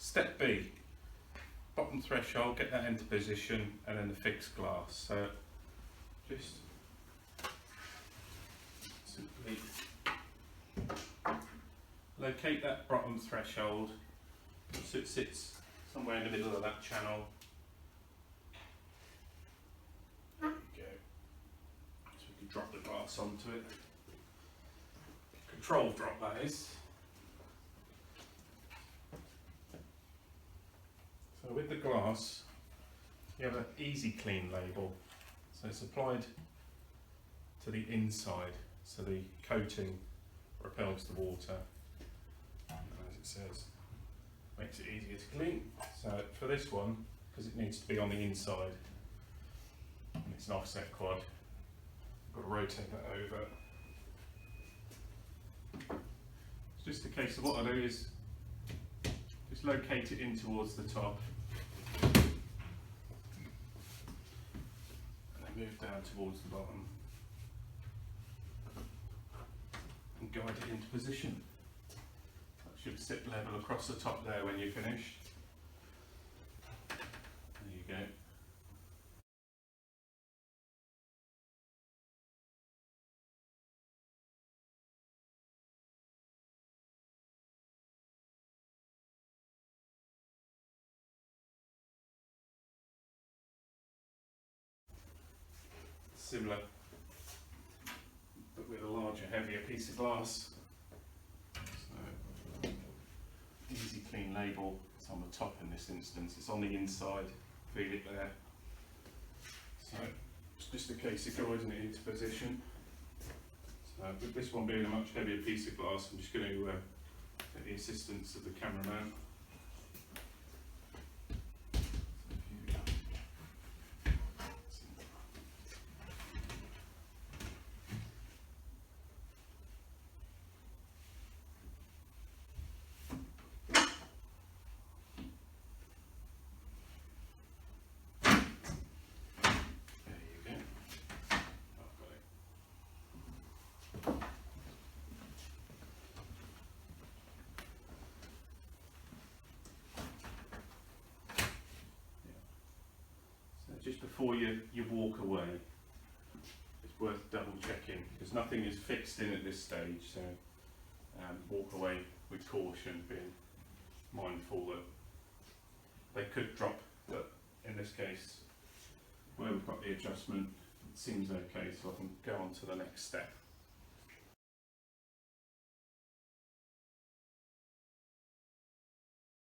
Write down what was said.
Step B, bottom threshold, get that into position, and then the fixed glass. So just simply locate that bottom threshold so it sits somewhere in the middle of that channel. There you go. So we can drop the glass onto it. Control drop, that is. So with the glass, you have an easy clean label. So it's applied to the inside, so the coating repels the water, and as it says, makes it easier to clean. So for this one, because it needs to be on the inside, and it's an offset quad, I've got to rotate that over. It's just a case of what I do is just locate it in towards the top, and then move down towards the bottom, and guide it into position. That should sit level across the top there when you're finished. There you go. Similar, but with a larger, heavier piece of glass. So, easy clean label. It's on the top in this instance. It's on the inside. Feel it there. So it's just a case of guiding it into position. So with this one being a much heavier piece of glass, I'm just going to get the assistance of the cameraman. Just before you walk away, it's worth double checking because nothing is fixed in at this stage, so walk away with caution, being mindful that they could drop, but in this case, where we've got the adjustment, it seems okay, so I can go on to the next step.